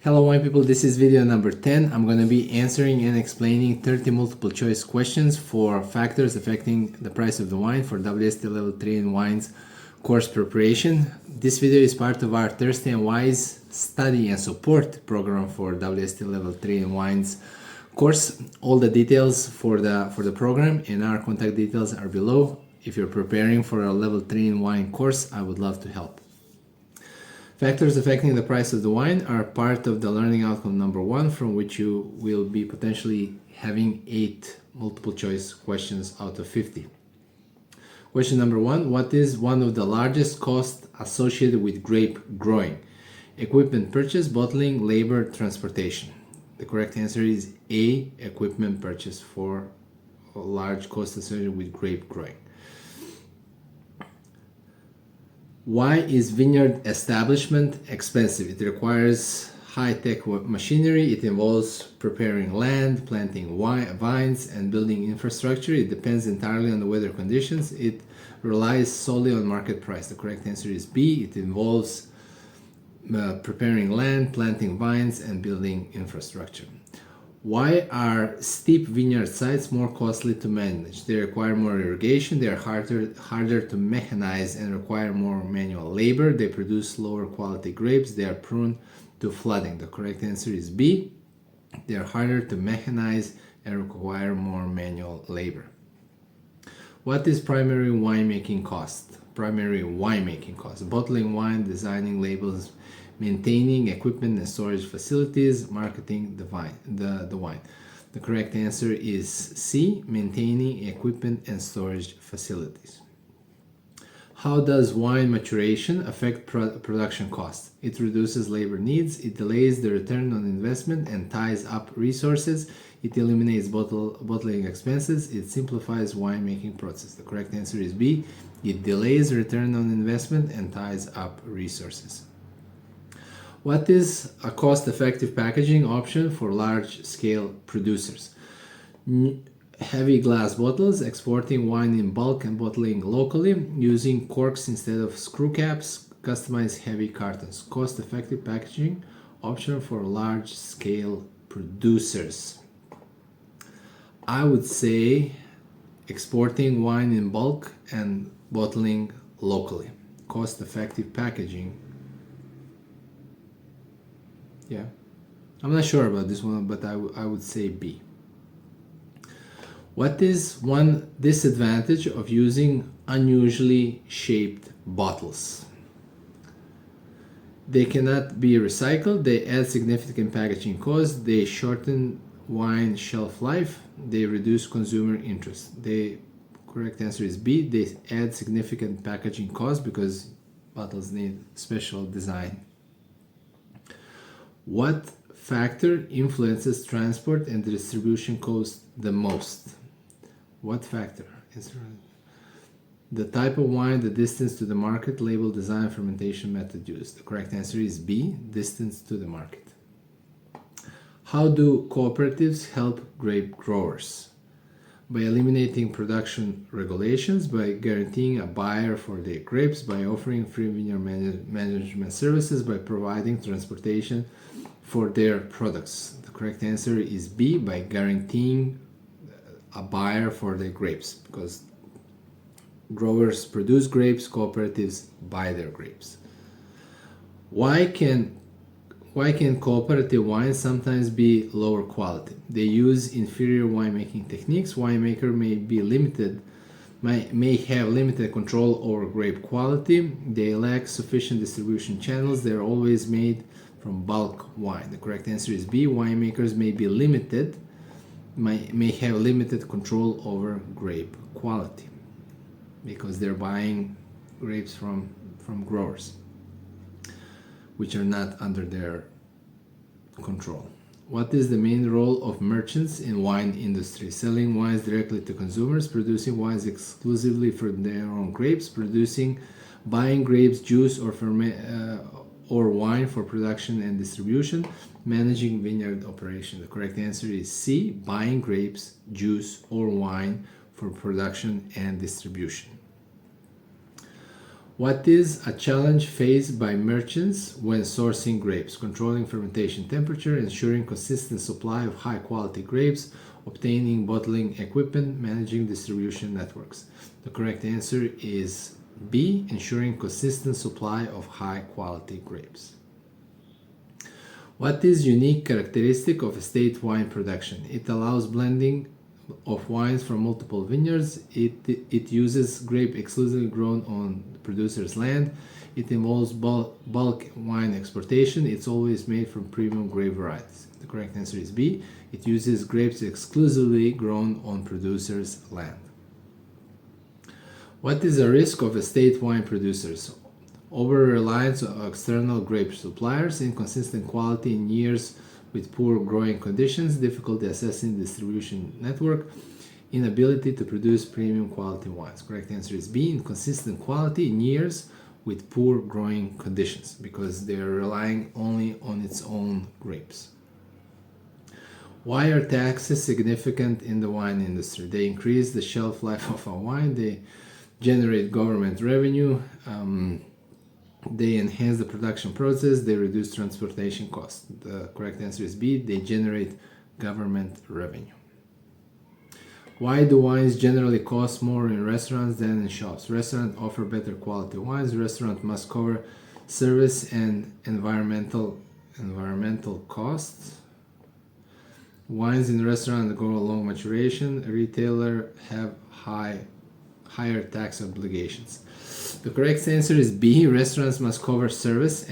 Hello wine people, this is video number 10. I'm going to be answering and explaining 30 multiple choice questions for factors affecting the price of the wine for WSET Level 3 in Wines course preparation. This video is part of our Thirsty and Wise study and support program for WSET Level 3 in Wines course. All the details for the program and our contact details are below. If you're preparing for a Level 3 in Wine course, I would love to help. Factors affecting the price of the wine are part of the learning outcome number 1, from which you will be potentially having 8 multiple choice questions out of 50. Question number 1, what is one of the largest costs associated with grape growing? Equipment purchase, bottling, labor, transportation. The correct answer is A, equipment purchase for a large cost associated with grape growing. Why is vineyard establishment expensive? It requires high-tech machinery. It involves preparing land, planting vines, and building infrastructure. It depends entirely on the weather conditions. It relies solely on market price. The correct answer is B. It involves preparing land, planting vines, and building infrastructure. Why are steep vineyard sites more costly to manage? They require more irrigation, they are harder to mechanize and require more manual labor, they produce lower quality grapes, they are prone to flooding. The correct answer is B. They are harder to mechanize and require more manual labor. What is primary winemaking cost? Primary winemaking cost: bottling wine, designing labels, maintaining equipment and storage facilities, marketing the wine. The correct answer is C, maintaining equipment and storage facilities. How does wine maturation affect production costs? It reduces labor needs, it delays the return on investment and ties up resources, it eliminates bottling expenses, it simplifies winemaking process. The correct answer is B, it delays return on investment and ties up resources. What is a cost-effective packaging option for large-scale producers? Heavy glass bottles, exporting wine in bulk and bottling locally, using corks instead of screw caps, customized heavy cartons. Cost-effective packaging option for large-scale producers. I would say exporting wine in bulk and bottling locally. Cost-effective packaging. Yeah, I'm not sure about this one, but I would say B. What is one disadvantage of using unusually shaped bottles? They cannot be recycled, they add significant packaging costs, they shorten wine shelf life, they reduce consumer interest. The correct answer is B, they add significant packaging costs because bottles need special design. What factor influences transport and distribution cost the most? What factor? The type of wine, the distance to the market, label, design, fermentation method used. The correct answer is B, distance to the market. How do cooperatives help grape growers? By eliminating production regulations, by guaranteeing a buyer for their grapes, by offering free vineyard management services, by providing transportation for their products. The correct answer is B, by guaranteeing a buyer for their grapes, because growers produce grapes, cooperatives buy their grapes. Why can cooperative wines sometimes be lower quality? They use inferior winemaking techniques. Winemaker may have limited control over grape quality. They lack sufficient distribution channels. They're always made from bulk wine. The correct answer is B. Winemakers may have limited control over grape quality because they're buying grapes from growers which are not under their control. What is the main role of merchants in wine industry? Selling wines directly to consumers, producing wines exclusively for their own grapes, buying grapes, juice, or wine for production and distribution, managing vineyard operation. The correct answer is C, buying grapes, juice, or wine for production and distribution. What is a challenge faced by merchants when sourcing grapes? Controlling fermentation temperature, ensuring consistent supply of high quality grapes, obtaining bottling equipment, managing distribution networks. The correct answer is B, ensuring consistent supply of high quality grapes. What is unique characteristic of estate wine production? It allows blending of wines from multiple vineyards. It uses grape exclusively grown on the producer's land. It involves bulk wine exportation. It's always made from premium grape varieties. The correct answer is B. It uses grapes exclusively grown on producer's land. What is the risk of estate wine producers? Over-reliance on external grape suppliers, inconsistent quality in years with poor growing conditions, difficulty assessing distribution network, inability to produce premium quality wines. Correct answer is B, inconsistent quality in years with poor growing conditions, because they're relying only on its own grapes. Why are taxes significant in the wine industry? They increase the shelf life of a wine, they generate government revenue, they enhance the production process, they reduce transportation costs. The correct answer is B, they generate government revenue. Why do wines generally cost more in restaurants than in shops? Restaurants offer better quality wines. Restaurant must cover service and environmental costs. Wines in restaurant go along maturation. Retailer have higher tax obligations. The correct answer is B. Restaurants must cover service,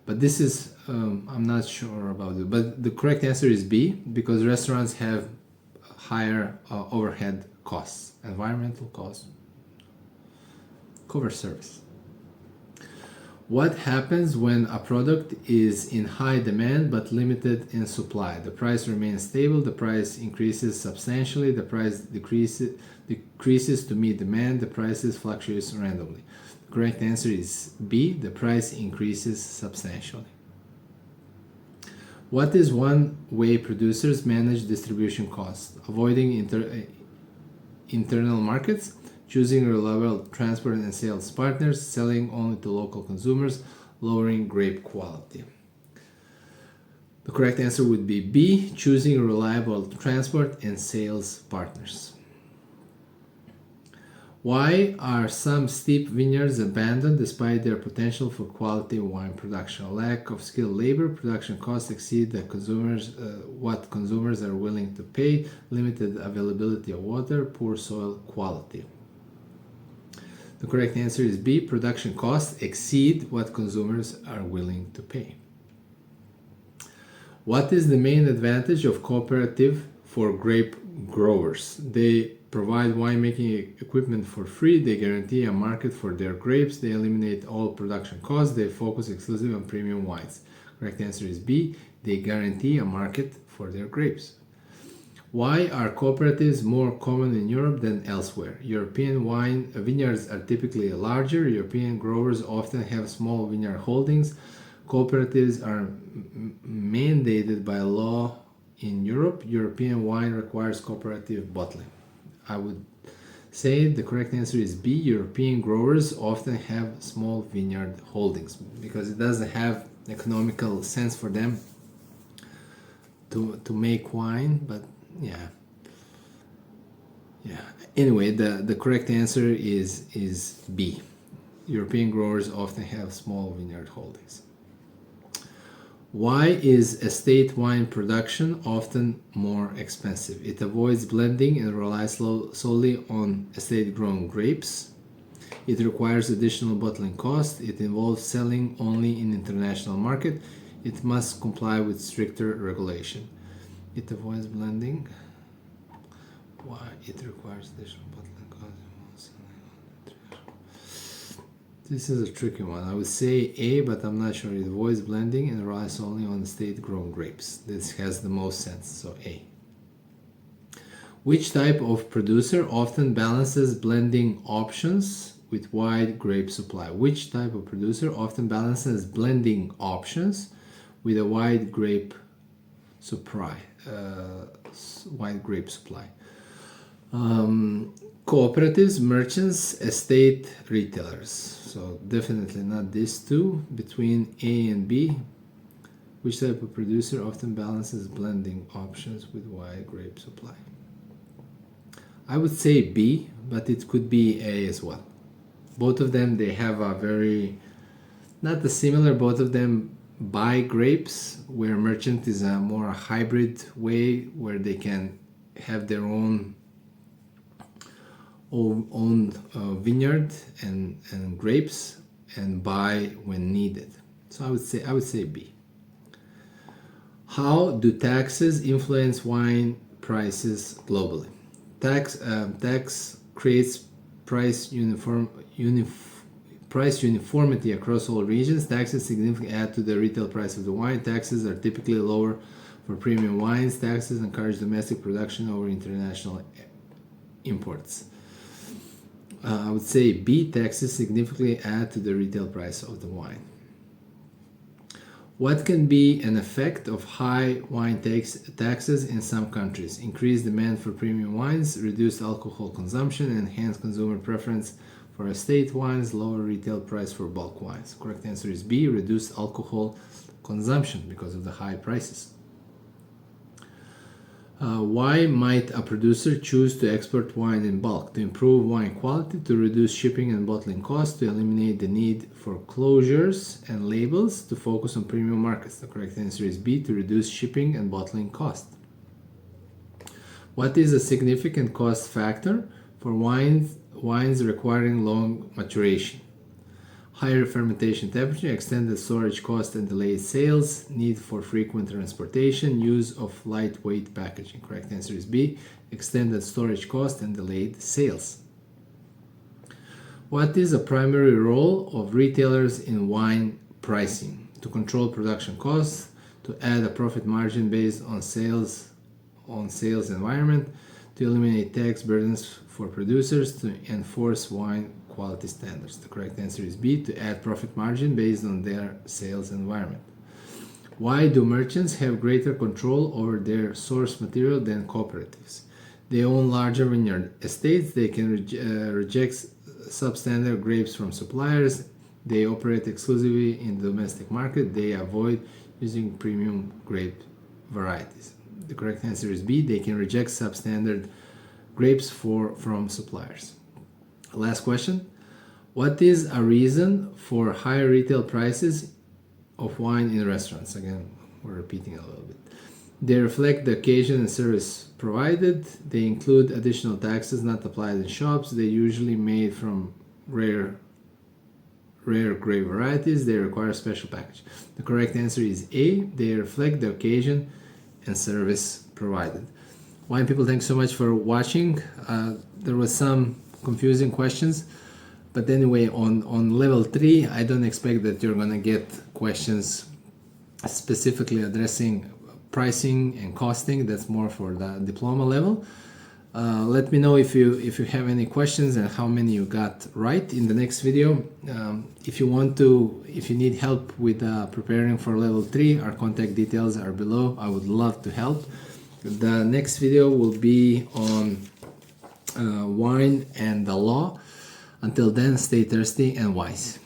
but this is I'm not sure about it. But the correct answer is B, because restaurants have higher overhead costs, environmental costs, cover service. What happens when a product is in high demand but limited in supply? The price remains stable, the price increases substantially, the price decreases to meet demand, the prices fluctuate randomly. The correct answer is B, the price increases substantially. What is one way producers manage distribution costs? Avoiding internal markets, choosing reliable transport and sales partners, selling only to local consumers, lowering grape quality. The correct answer would be B, choosing reliable transport and sales partners. Why are some steep vineyards abandoned despite their potential for quality wine production? Lack of skilled labor, production costs exceed what consumers are willing to pay, limited availability of water, poor soil quality. The correct answer is B, production costs exceed what consumers are willing to pay. What is the main advantage of cooperative for grape growers? They provide winemaking equipment for free, they guarantee a market for their grapes, they eliminate all production costs, they focus exclusively on premium wines. Correct answer is B, they guarantee a market for their grapes. Why are cooperatives more common in Europe than elsewhere? European wine vineyards are typically larger. European growers often have small vineyard holdings. Cooperatives are mandated by law in Europe. European wine requires cooperative bottling. I would say the correct answer is B. European growers often have small vineyard holdings because it doesn't have economical sense for them to make wine, but yeah. Anyway, the correct answer is B. European growers often have small vineyard holdings. Why is estate wine production often more expensive? It avoids blending and relies solely on estate-grown grapes. It requires additional bottling costs. It involves selling only in international market. It must comply with stricter regulation. It avoids blending. Why? It requires additional bottling costs. This is a tricky one. I would say A, but I'm not sure. It avoids blending and relies only on estate-grown grapes. This has the most sense, so A. Which type of producer often balances blending options with wide grape supply? Which type of producer often balances blending options with a wide grape supply? Cooperatives, merchants, estate retailers. So definitely not these two. Between A and B, which type of producer often balances blending options with wide grape supply? I would say B, but it could be A as well. Both of them, they have a very, not the similar, both of them buy grapes, where merchant is a more hybrid way where they can have their own vineyard and grapes and buy when needed. So I would say B. How do taxes influence wine prices globally? Tax creates price uniformity across all regions. Taxes significantly add to the retail price of the wine. Taxes are typically lower for premium wines. Taxes encourage domestic production over international imports. I would say B, taxes significantly add to the retail price of the wine. What can be an effect of high wine taxes in some countries? Increased demand for premium wines, reduced alcohol consumption, enhanced consumer preference for estate wines, lower retail price for bulk wines. Correct answer is B, reduced alcohol consumption because of the high prices. Why might a producer choose to export wine in bulk? To improve wine quality, to reduce shipping and bottling costs, to eliminate the need for closures and labels, to focus on premium markets. The correct answer is B, to reduce shipping and bottling costs. What is a significant cost factor for wines requiring long maturation? Higher fermentation temperature, extended storage cost and delayed sales, need for frequent transportation, use of lightweight packaging. Correct answer is B, extended storage cost and delayed sales. What is a primary role of retailers in wine pricing? To control production costs, to add a profit margin based on sales environment, to eliminate tax burdens for producers, to enforce wine quality standards. The correct answer is B, to add profit margin based on their sales environment. Why do merchants have greater control over their source material than cooperatives? They own larger vineyard estates, they can reject substandard grapes from suppliers, they operate exclusively in the domestic market, they avoid using premium grape varieties. The correct answer is B, they can reject substandard grapes from suppliers. Last question. What is a reason for higher retail prices of wine in restaurants? Again, we're repeating a little bit. They reflect the occasion and service provided. They include additional taxes not applied in shops. They're usually made from rare grape varieties. They require special package. The correct answer is A. They reflect the occasion and service provided. Wine people, thanks so much for watching. There was some confusing questions, but anyway, on level 3 I don't expect that you're gonna get questions specifically addressing pricing and costing. That's more for the diploma level. Let me know if you have any questions and how many you got right in the next video. If you need help with preparing for level 3, our contact details are below. I would love to help. The next video will be on wine and the law. Until then, stay thirsty and wise.